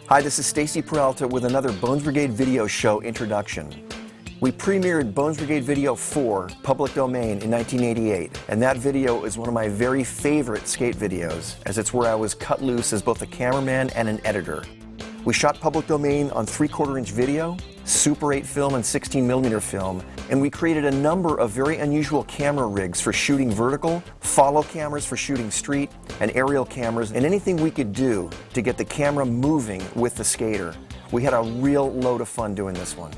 Hi, this is Stacy Peralta with another Bones Brigade video show introduction. We premiered Bones Brigade Video 4, Public Domain, in 1988, and that video is one of my very favorite skate videos, as it's where I was cut loose as both a cameraman and an editor. We shot Public Domain on 3/4-inch video, Super 8 film, and 16mm film, and we created a number of very unusual camera rigs for shooting vertical, follow cameras for shooting street, and aerial cameras, and anything we could do to get the camera moving with the skater. We had a real load of fun doing this one.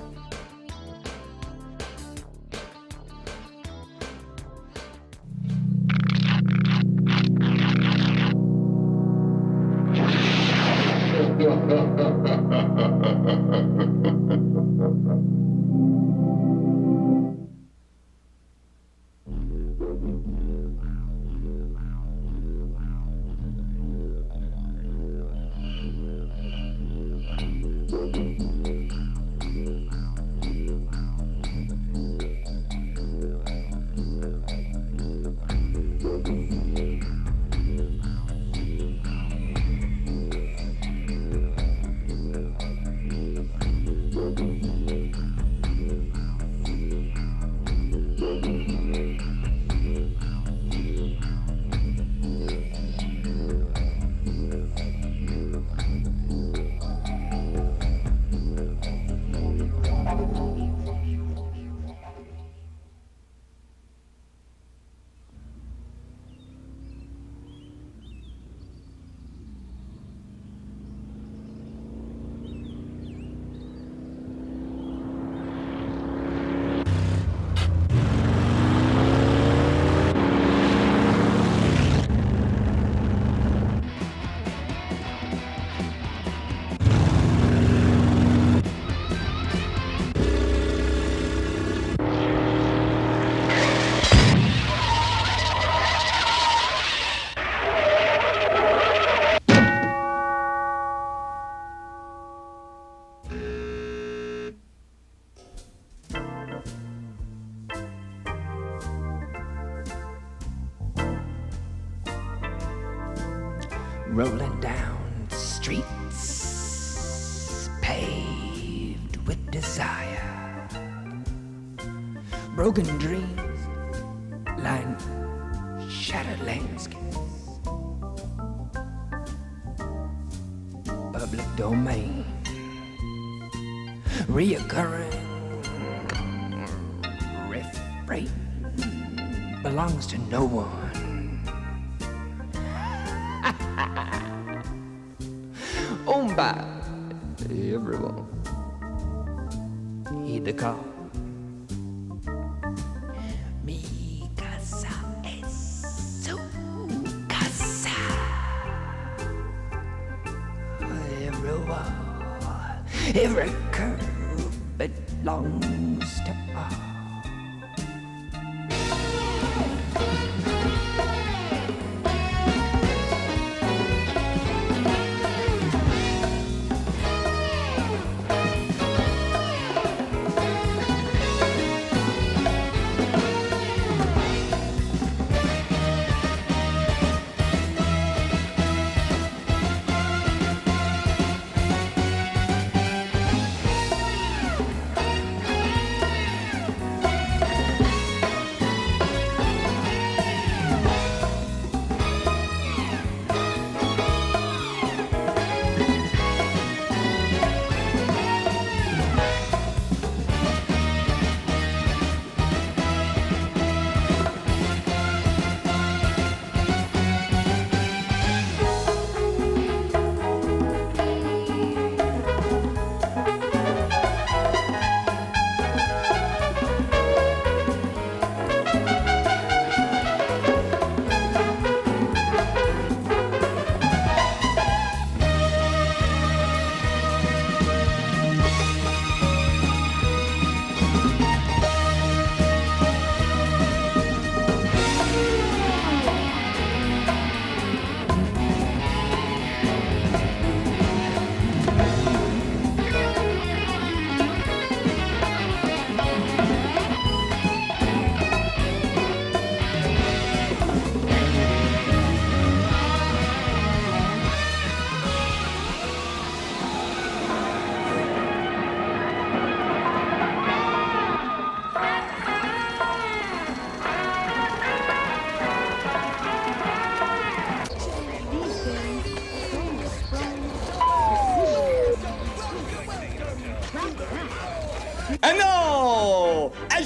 Rolling down streets paved with desire, broken dreams line shattered landscapes. Public domain, reoccurring refrain belongs to no one. Owned by everyone. Heed the call. Mi casa es su casa. Every wall, every curve belongs to all.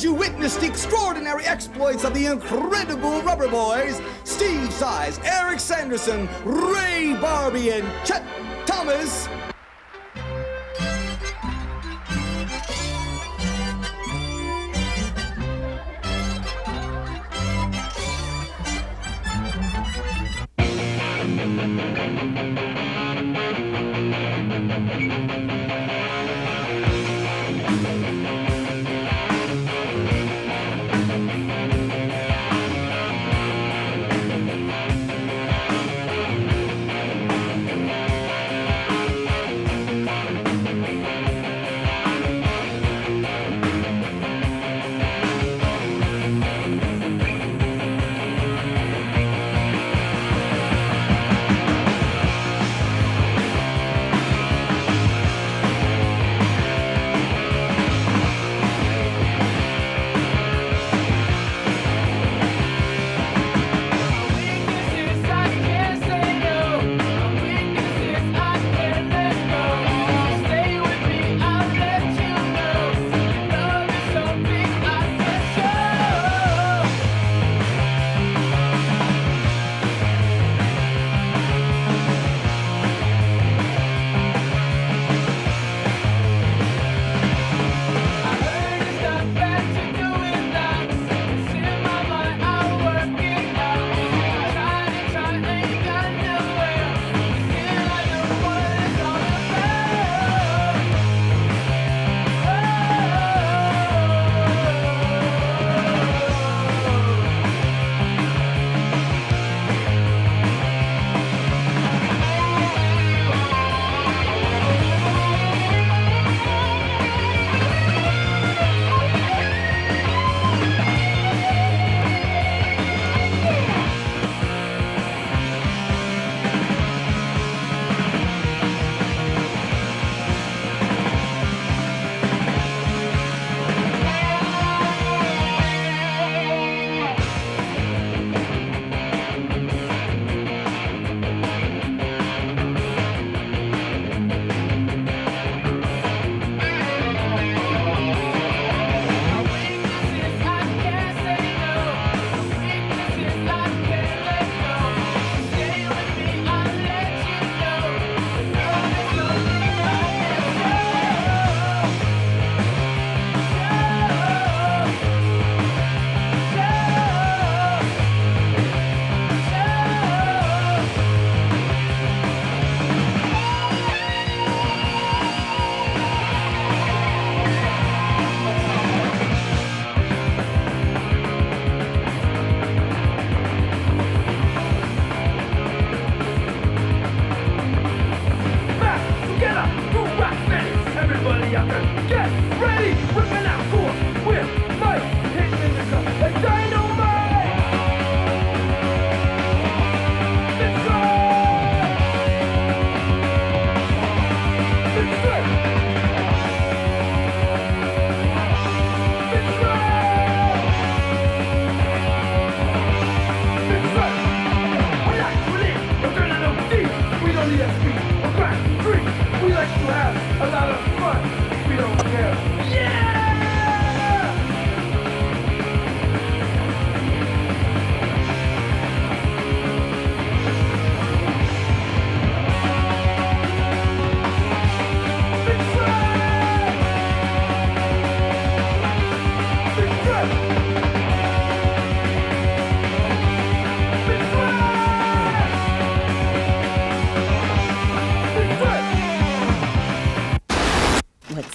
as you witness the extraordinary exploits of the incredible Rubber Boys, Steve Size, Eric Sanderson, Ray Barbie, and Chet Thomas.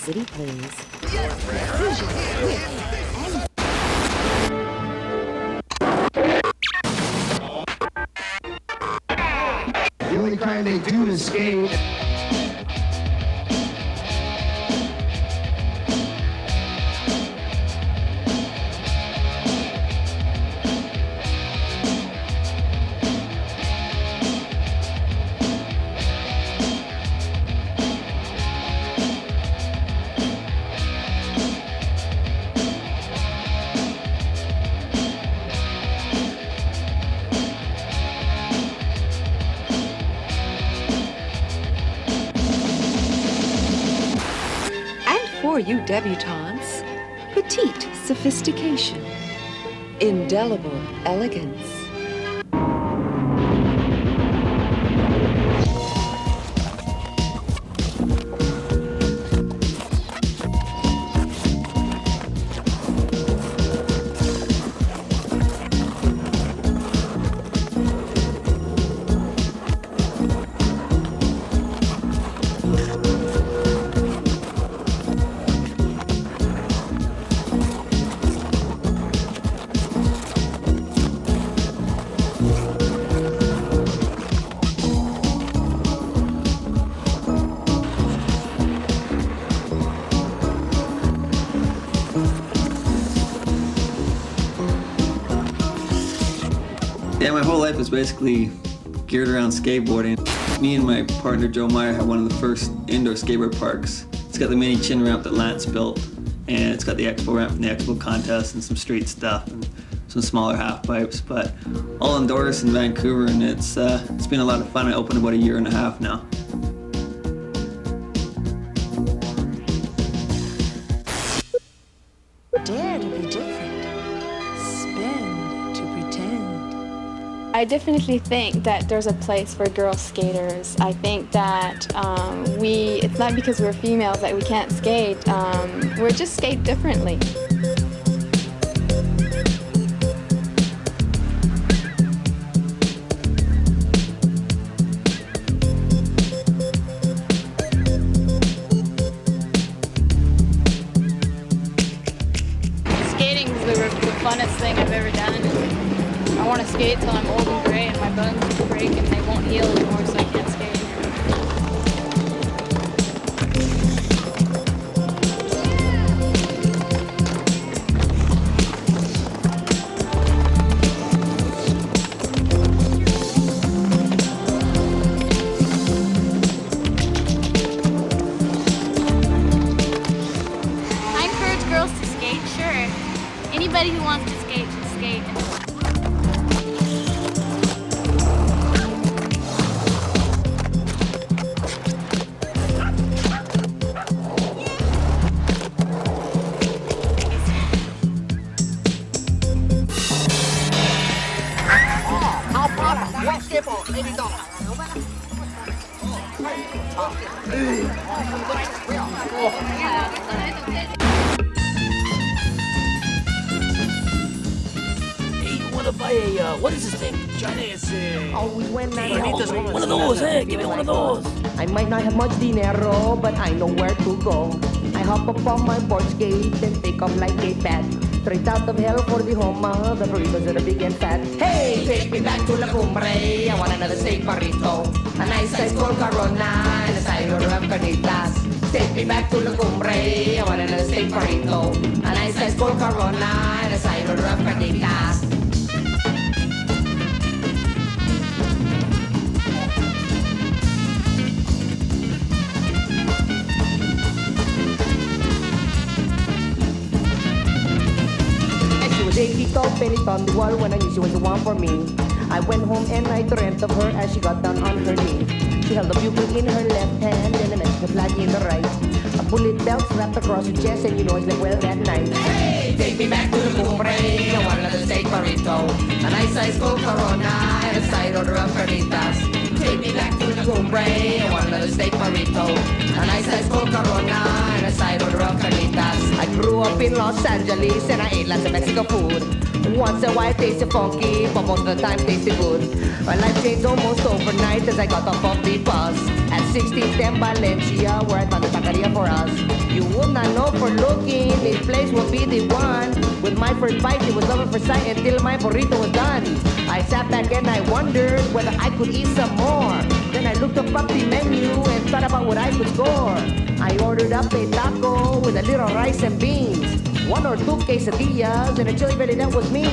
City, please. The only crime they do is skate. For you debutantes, petite sophistication, indelible elegance. Yeah, my whole life is basically geared around skateboarding. Me and my partner Joe Meyer had one of the first indoor skateboard parks. It's got the mini chin ramp that Lance built, and it's got the expo ramp from the expo contest and some street stuff and some smaller half pipes, but all indoors in Vancouver, and it's been a lot of fun. I opened about a year and a half now. Dare to be different. Spin to pretend. I definitely think that there's a place for girl skaters. I think that it's not because we're females that we can't skate. We're just skate differently. Skating is the funnest thing I've ever done. I want to skate till I'm old and gray and my bones break and they won't heal anymore, so I can't skate. I encourage girls to skate, sure. Anybody who wants to skate should skate. What is this thing? Chinese. Always when I One of those, hey, give me one of those. I might not have much dinero, but I know where to go. I hop up on my board skate and take off like a bat. Straight out of hell for the Homa, the burritos that are big and fat. Hey, take me back to La Cumbre. I want another steak burrito, a nice size cold Corona, and a side order of carnitas. Take me back to La Cumbre. I want another steak burrito, a nice size cold Corona, and a side order of carnitas. They kicked off penny on the wall when I knew she was the one for me. I went home and I dreamt of her as she got down on her knee. She held a bugle in her left hand and a Mexican flag in the right. A bullet belt wrapped across her chest and you know I slept well that night. Hey, take me back to the Cumbre. I want another steak burrito, a nice size cold Corona, and a side order of carnitas. Take me back to the Cumbre. I want another steak burrito, a nice size cold Corona, and a side order of carnitas. I grew up in Los Angeles and I ate lots of Mexican food. Once in a while tasted funky, but most of the time tasted good. My life changed almost overnight as I got off of the bus at 16th and Valencia, where I found the taqueria for us. You would not know for looking, this place will be the one. With my first bite, it was love at first sight until my burrito was done. I sat back and I wondered whether I could eat some more. Then I looked up the menu and thought about what I could score. I ordered up a taco with a little rice and beans, 1 or 2 quesadillas, and a chili belly that was me.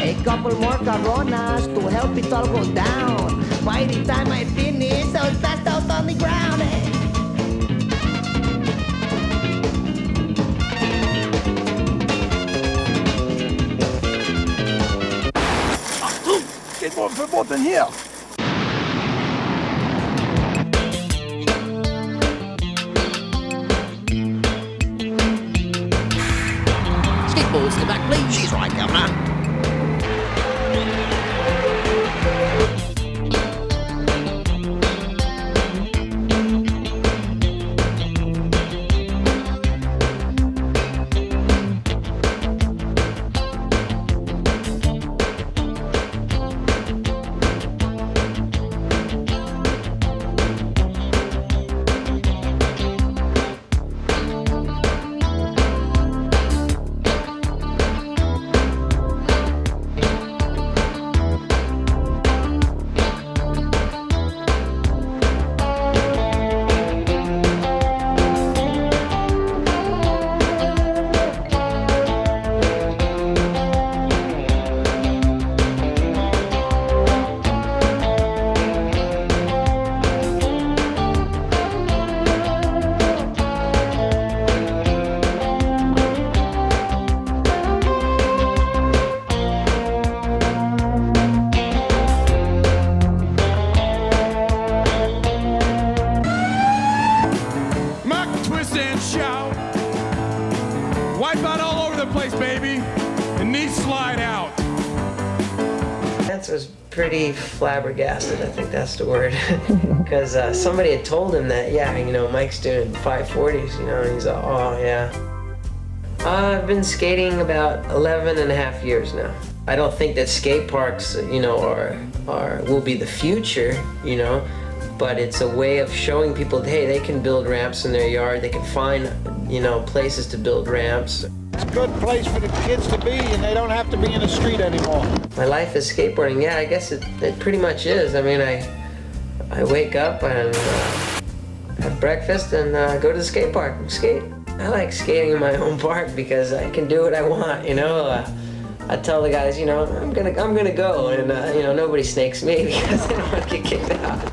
A couple more Coronas to help it all go down. By the time I finished, I was passed out on the ground. Skateboard verboten hier. Skateboards parents was pretty flabbergasted, I think that's the word. Because somebody had told him that, yeah, you know, Mike's doing 540s, you know, and he's like, oh, yeah. I've been skating about 11 and a half years now. I don't think that skate parks, you know, will be the future, you know, but it's a way of showing people, hey, they can build ramps in their yard, they can find, you know, places to build ramps. It's a good place for the kids to be, and they don't have to be in the street anymore. My life is skateboarding. Yeah, I guess it pretty much is. I mean, I wake up and have breakfast and go to the skate park and skate. I like skating in my own park because I can do what I want, you know. I tell the guys, you know, I'm gonna go, and you know, nobody snakes me because I don't want to get kicked out.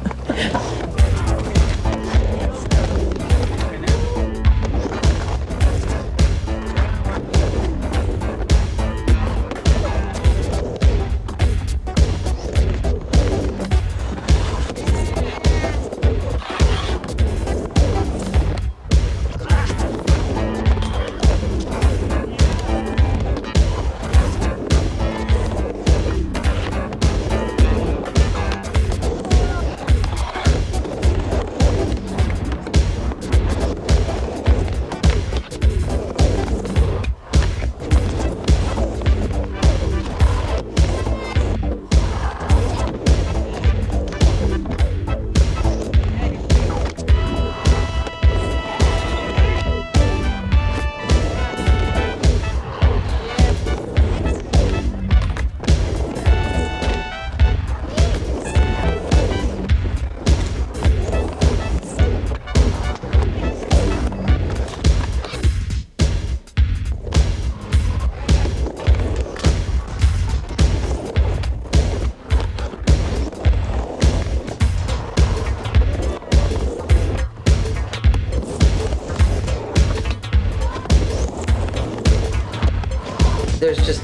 There's just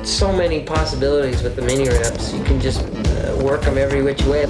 so many possibilities with the mini ramps. You can just work them every which way.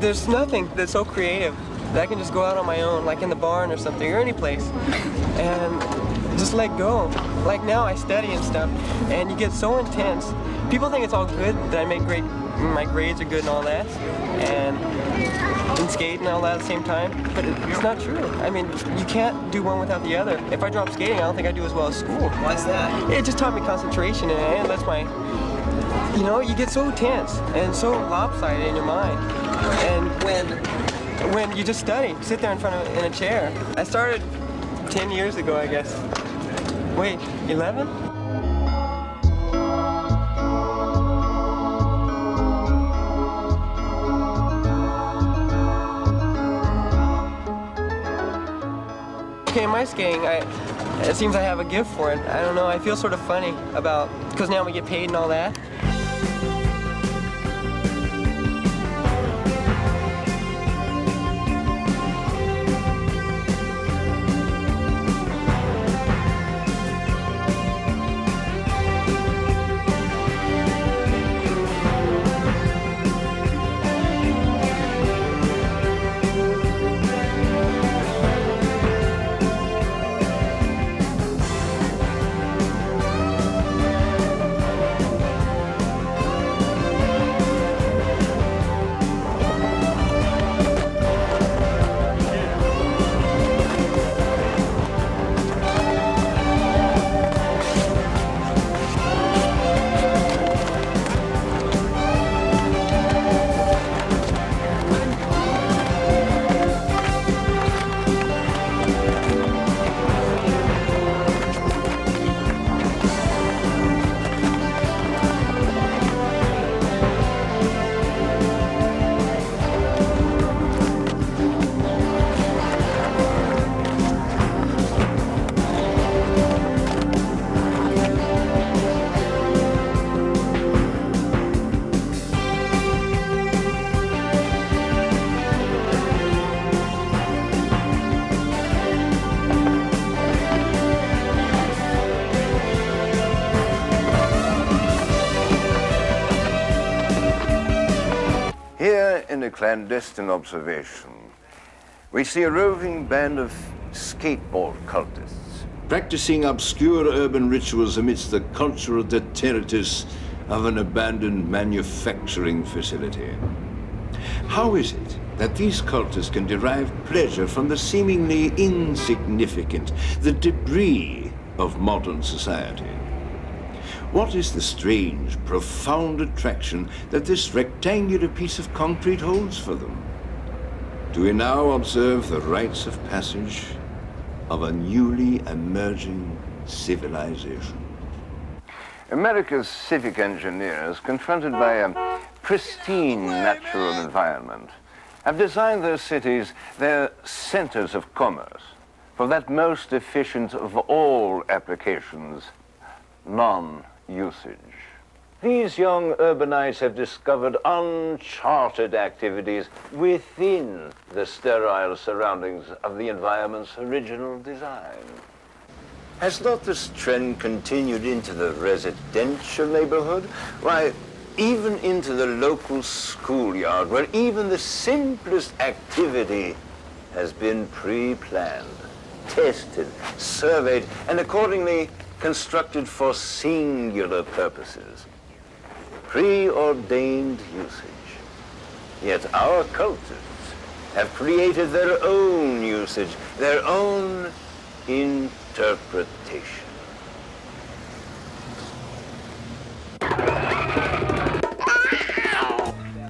there's nothing that's so creative that I can just go out on my own, like in the barn or something, or any place, and just let go. Like now I study and stuff, and you get so intense. People think it's all good that I make my grades are good and all that, and skate and all that at the same time, but it's not true. I mean, you can't do one without the other. If I drop skating, I don't think I do as well as school. Why's that? It just taught me concentration, and that's my, you know, you get so tense and so lopsided in your mind. And when you just study, sit there in a chair. I started 10 years ago, I guess. Wait, 11? Okay, in my skating, it seems I have a gift for it. I don't know, I feel sort of funny about, because now we get paid and all that. Here in a clandestine observation, we see a roving band of skateboard cultists practicing obscure urban rituals amidst the cultural detritus of an abandoned manufacturing facility. How is it that these cultists can derive pleasure from the seemingly insignificant, the debris of modern society? What is the strange, profound attraction that this rectangular piece of concrete holds for them? Do we now observe the rites of passage of a newly emerging civilization? America's civic engineers, confronted by a pristine natural environment, have designed their cities their centers of commerce for that most efficient of all applications, non-usage. These young urbanites have discovered uncharted activities within the sterile surroundings of the environment's original design. Has not this trend continued into the residential neighborhood? Why, even into the local schoolyard, where even the simplest activity has been pre-planned, tested, surveyed, and accordingly constructed for singular purposes. Preordained usage. Yet our cultists have created their own usage, their own interpretation.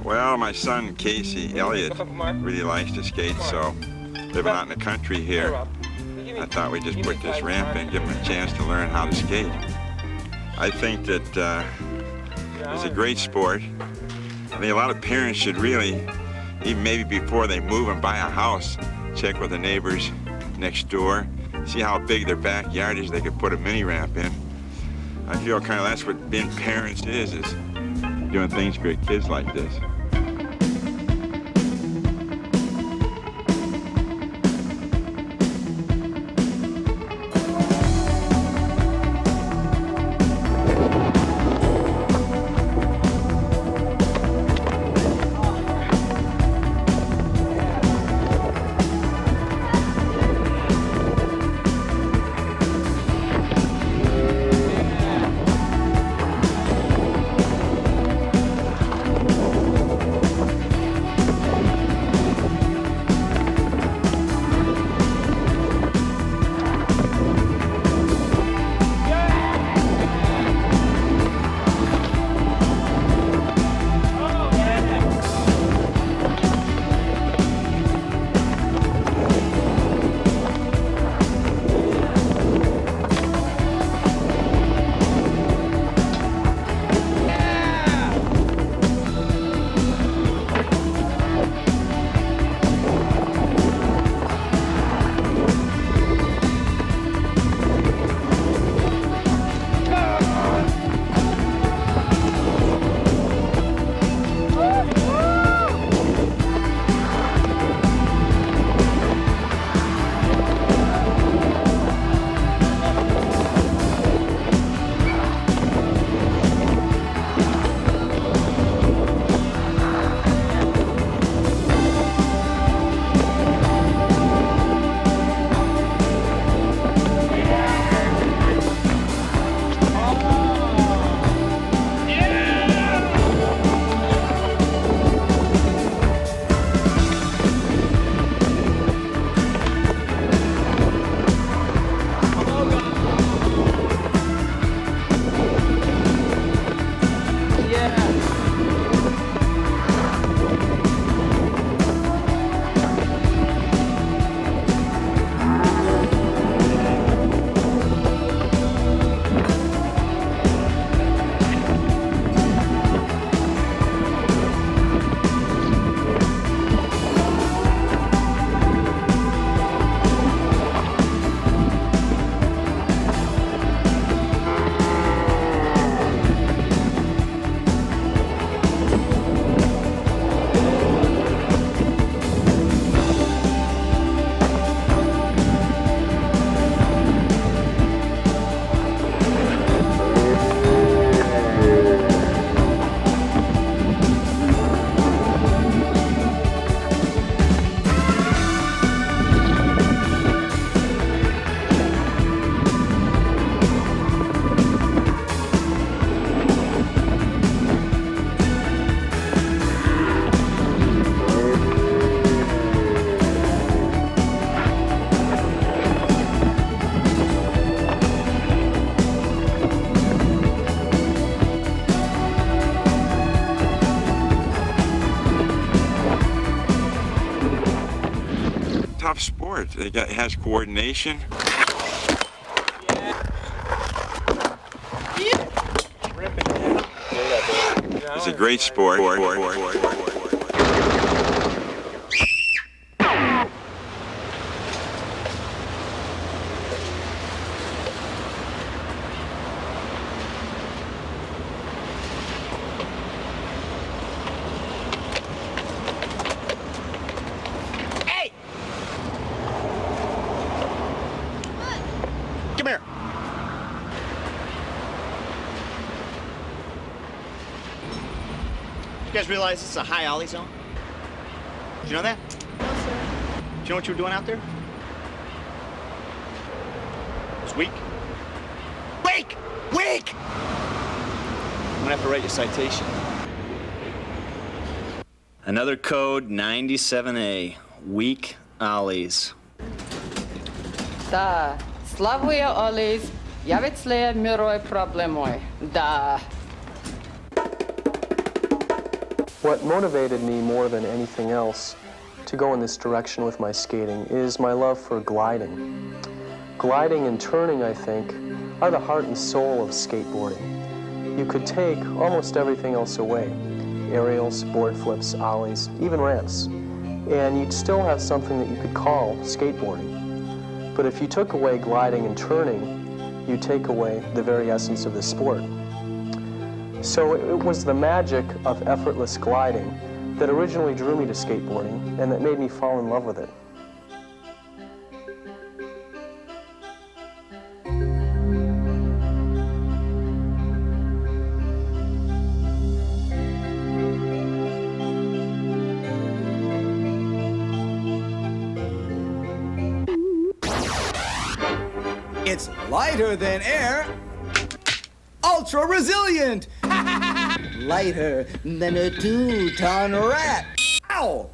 Well, my son, Casey Elliott, really likes to skate, so living out in the country here, I thought we'd just put this ramp in, give him a chance to learn how to skate. I think that it's a great sport. I think a lot of parents should really, even maybe before they move and buy a house, check with the neighbors next door, see how big their backyard is, they could put a mini ramp in. I feel kind of that's what being parents is doing things for your kids like this. tough sport. It has coordination. It's a great sport. Come here. You guys realize this is a high ollie zone? Did you know that? No, sir. Do you know what you were doing out there? It was weak. Weak! Weak! I'm gonna have to write you a citation. Another code 97A. Weak ollies. Да, славуя олиз, явицле мирой проблемой. Да. What motivated me more than anything else to go in this direction with my skating is my love for gliding. Gliding and turning, I think, are the heart and soul of skateboarding. You could take almost everything else away, aerials, board flips, ollies, even ramps, and you'd still have something that you could call skateboarding. But if you took away gliding and turning, you take away the very essence of the sport. So it was the magic of effortless gliding that originally drew me to skateboarding and that made me fall in love with it. It's lighter than air, ultra resilient, lighter than a 2-ton rat. Ow!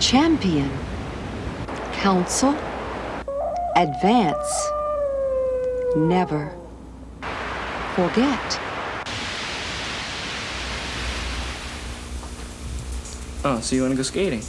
champion. Counsel, advance, never forget. Oh, so you want to go skating?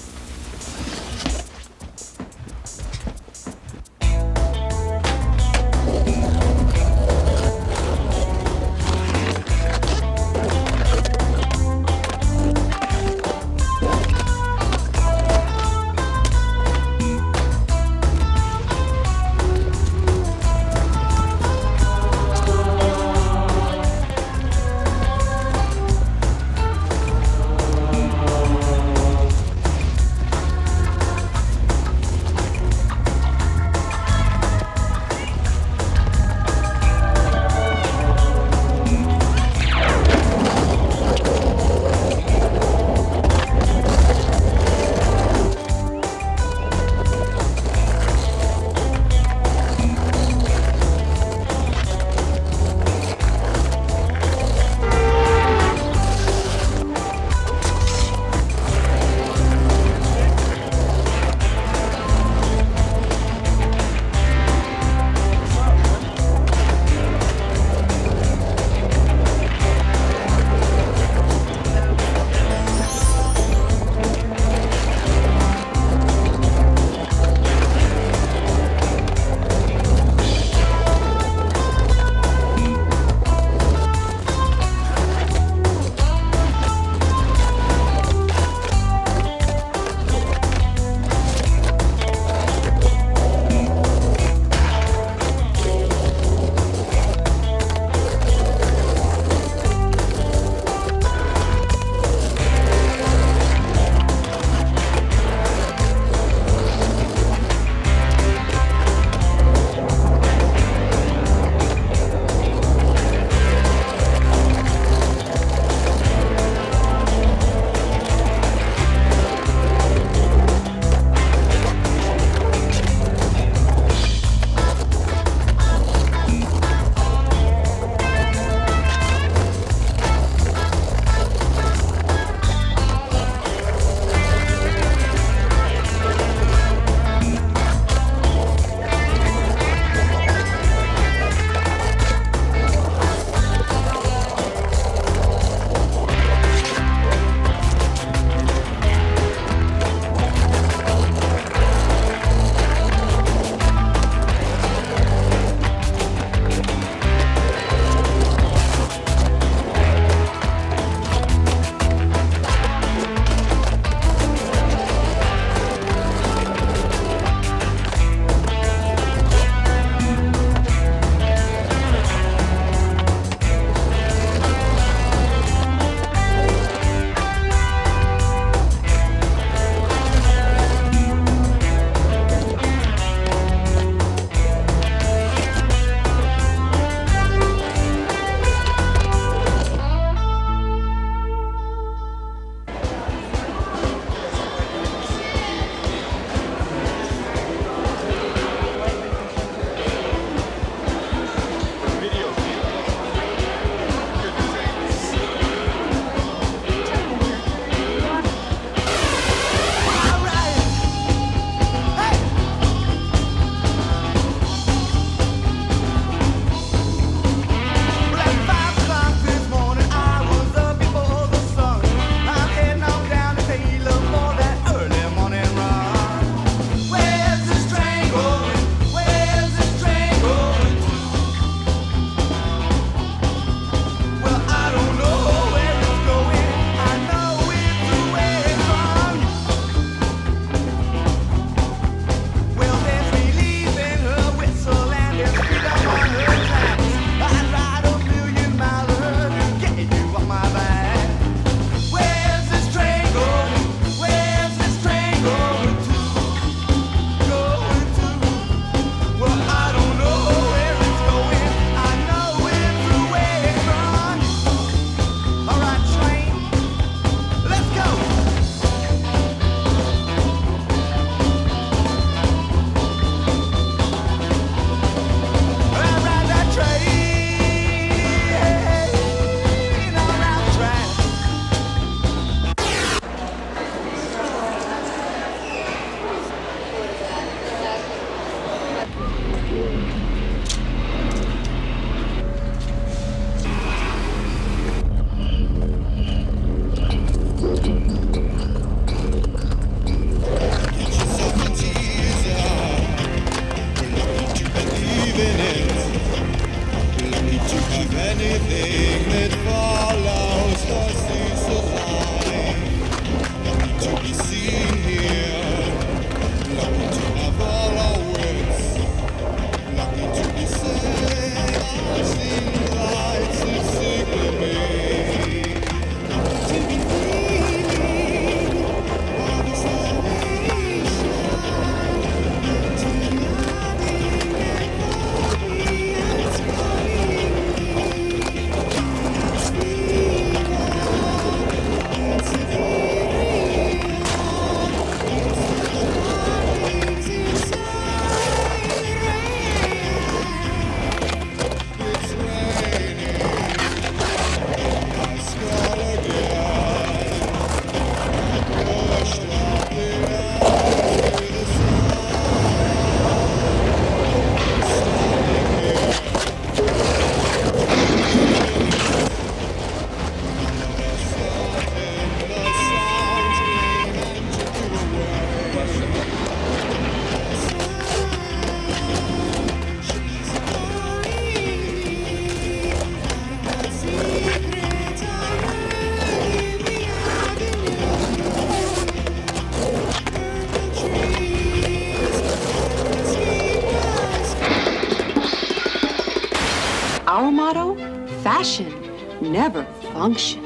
never function.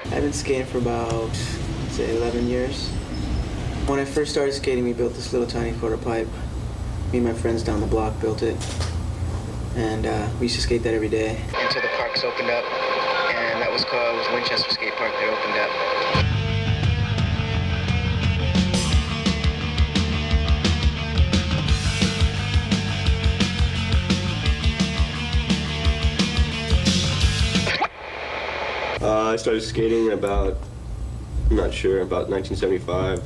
I've been skating for about, say, 11 years. When I first started skating, we built this little tiny quarter pipe. Me and my friends down the block built it. And we used to skate that every day. Until the parks opened up, and that was called, it was Winchester Skate Park that opened up. I started skating about, I'm not sure, about 1975.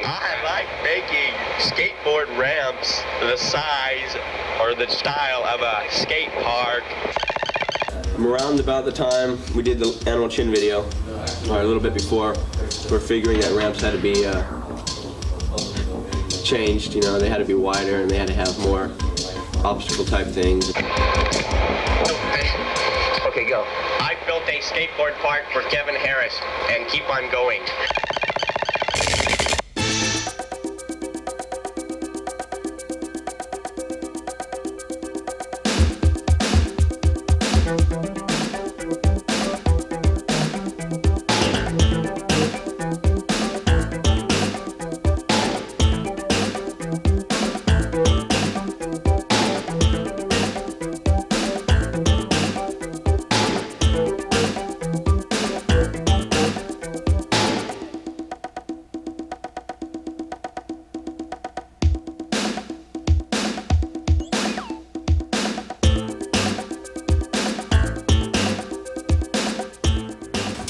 I like making skateboard ramps the size or the style of a skate park. Around about the time we did the Animal Chin video, or a little bit before, we're figuring that ramps had to be changed. You know, they had to be wider and they had to have more obstacle type things. Okay, go. I built a skateboard park for Kevin Harris and keep on going.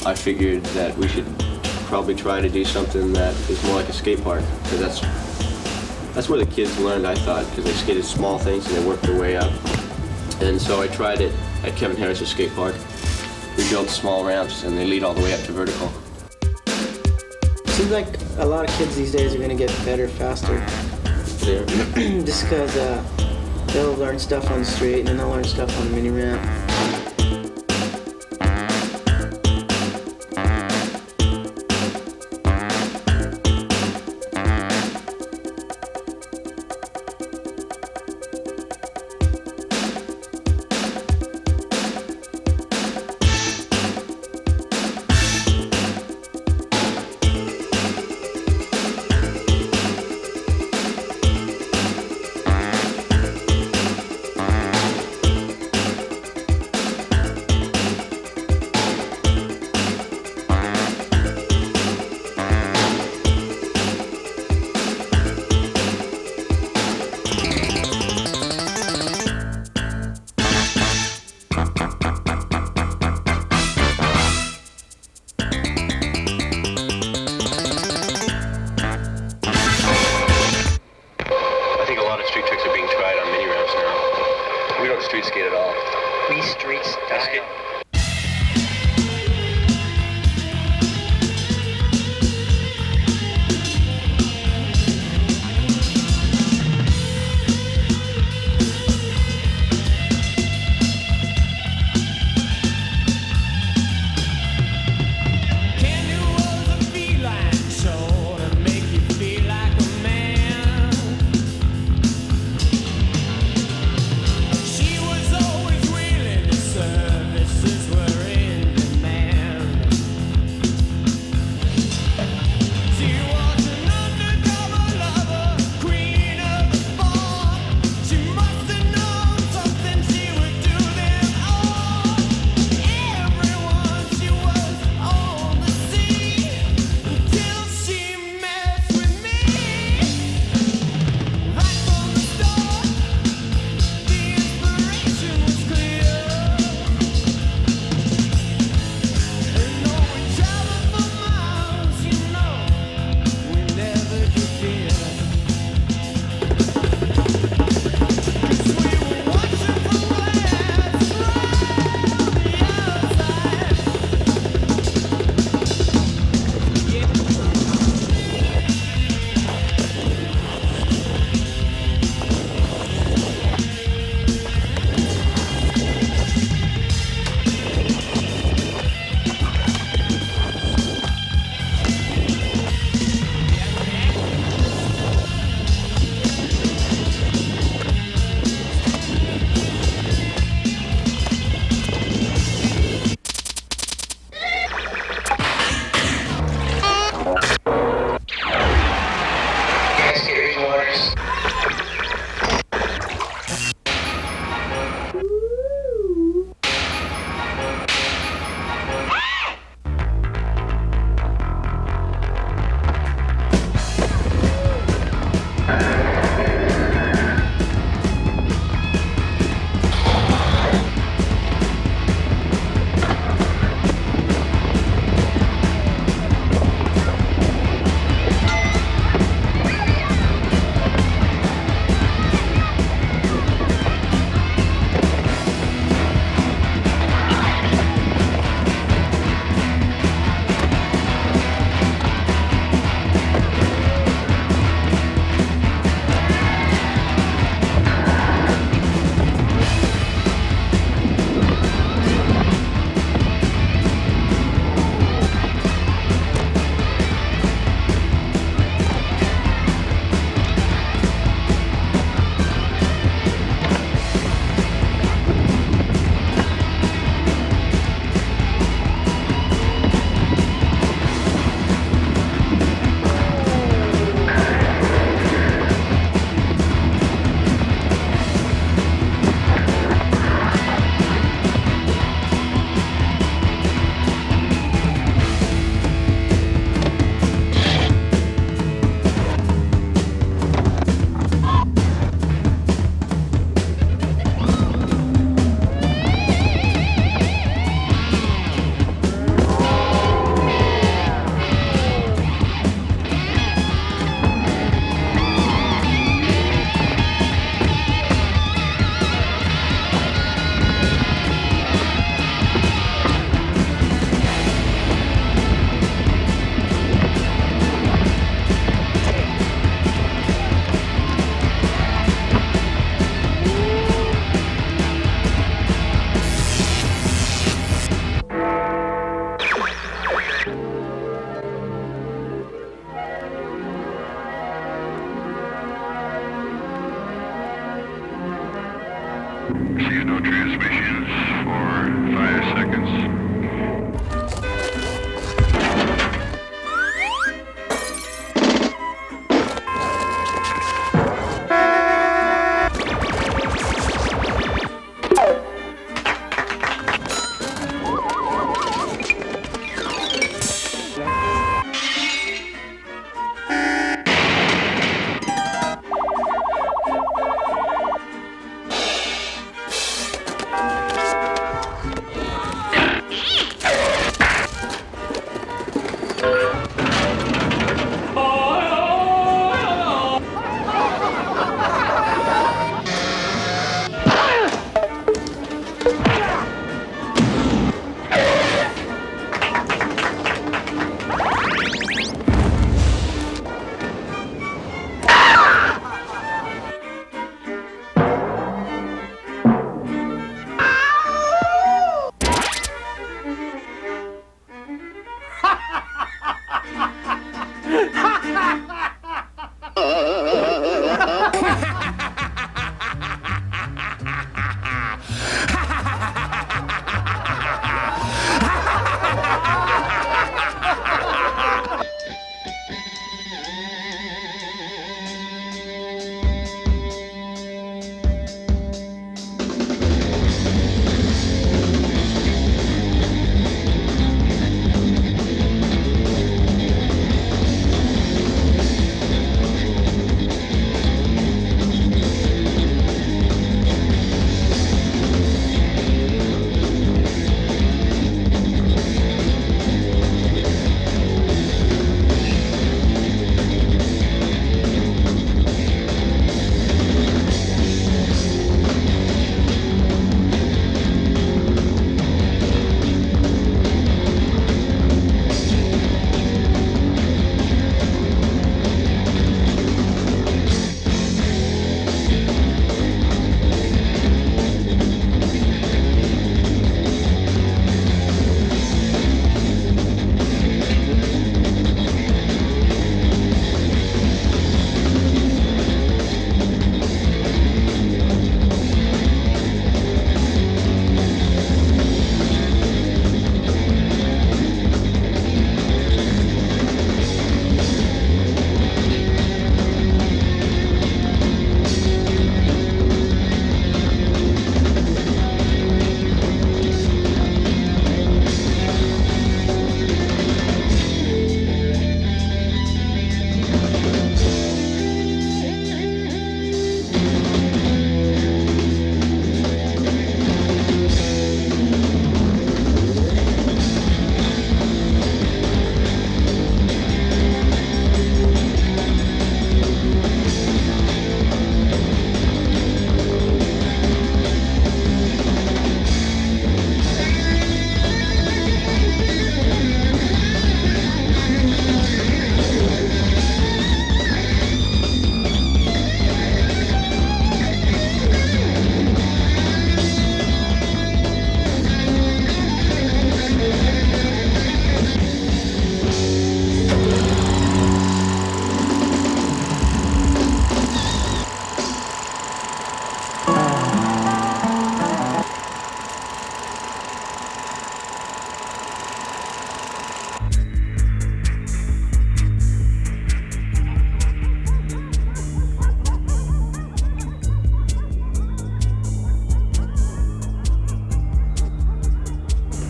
I figured that we should probably try to do something that is more like a skate park, because that's where the kids learned, I thought, because they skated small things and they worked their way up. And so I tried it at Kevin Harris's skate park. We built small ramps and they lead all the way up to vertical. Seems like a lot of kids these days are going to get better faster. Yeah. Just because they'll learn stuff on the street and then they'll learn stuff on the mini ramp. Street skate at all. We street style. She was always willing to serve this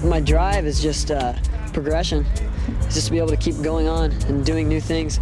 My drive is just progression. It's just to be able to keep going on and doing new things.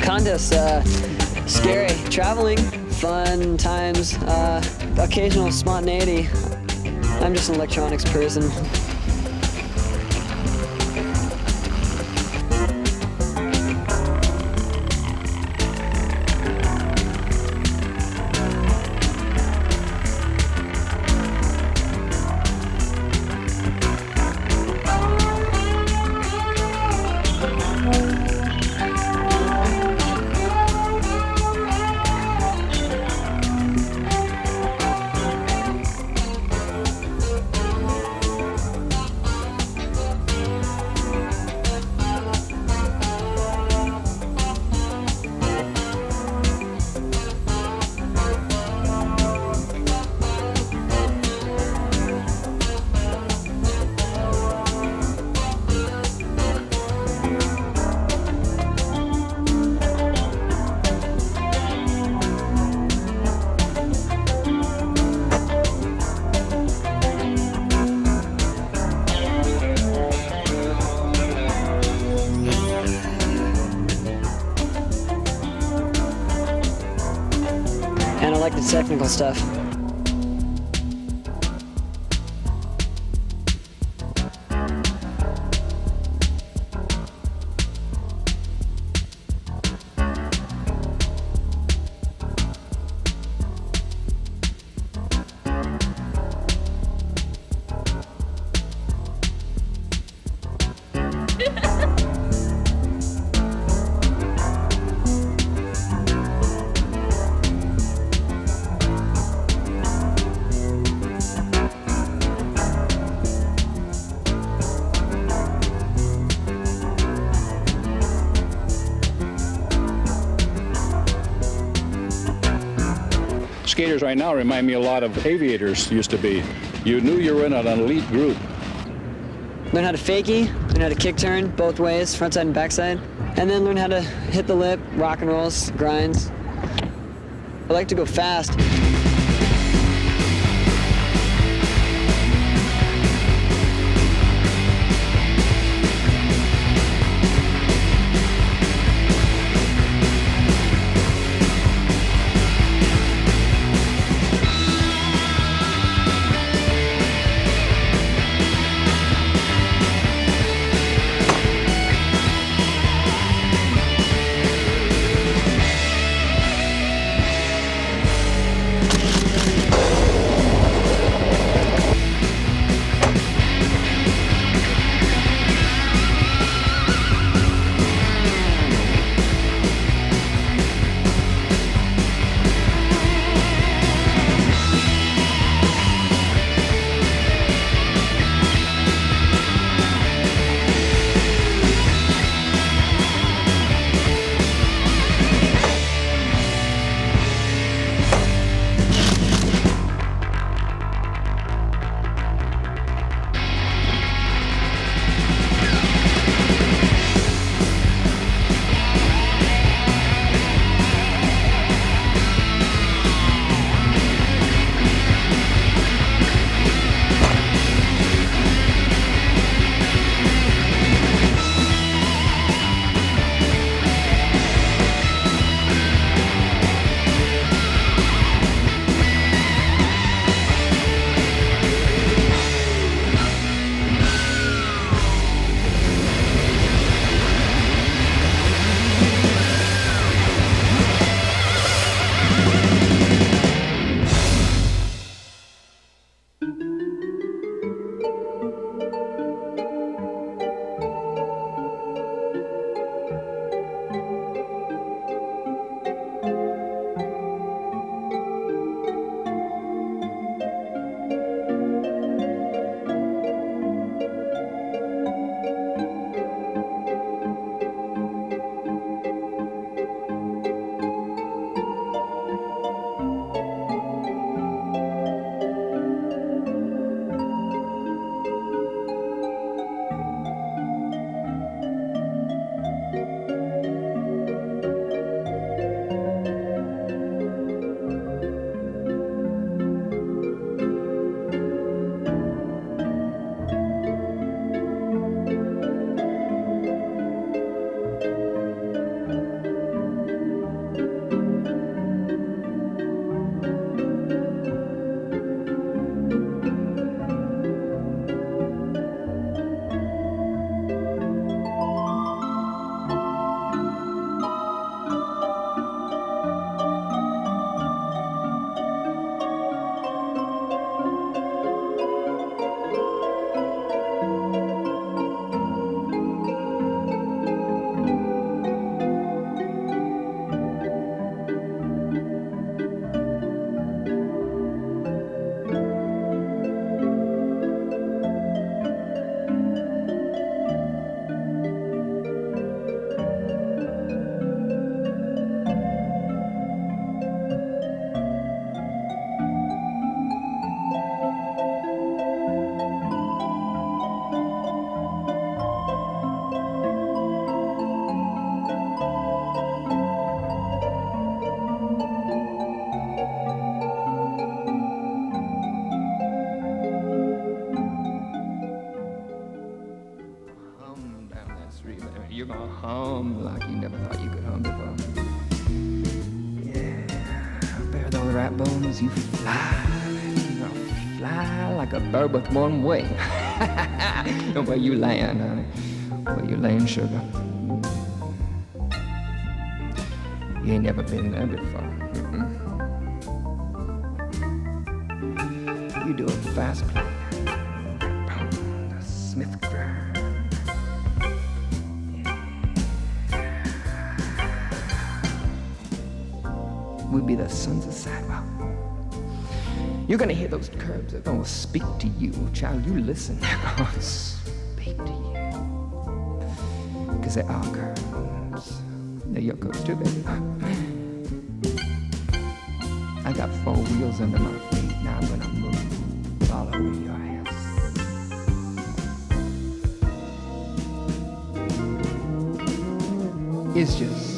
Contests, scary. Traveling, fun times, occasional spontaneity. I'm just an electronics person. And I like the technical stuff. Skaters right now remind me a lot of aviators used to be. You knew you were in an elite group. Learn how to fakie, learn how to kick turn both ways, front side and back side, and then learn how to hit the lip, rock and rolls, grinds. I like to go fast. as you fly. You're gonna fly like a bird with one wing. And where you land, honey, where you land, sugar. You ain't never been there before. You do a fast play. The Smith grind. We'll be the sons of sidewalk. You're gonna hear those curbs. They're gonna speak to you. Child, you listen. They're gonna speak to you. Cause they are curbs. They're your curbs too, baby. I got 4 wheels under my feet. Now I'm gonna move. Follow your ass. It's just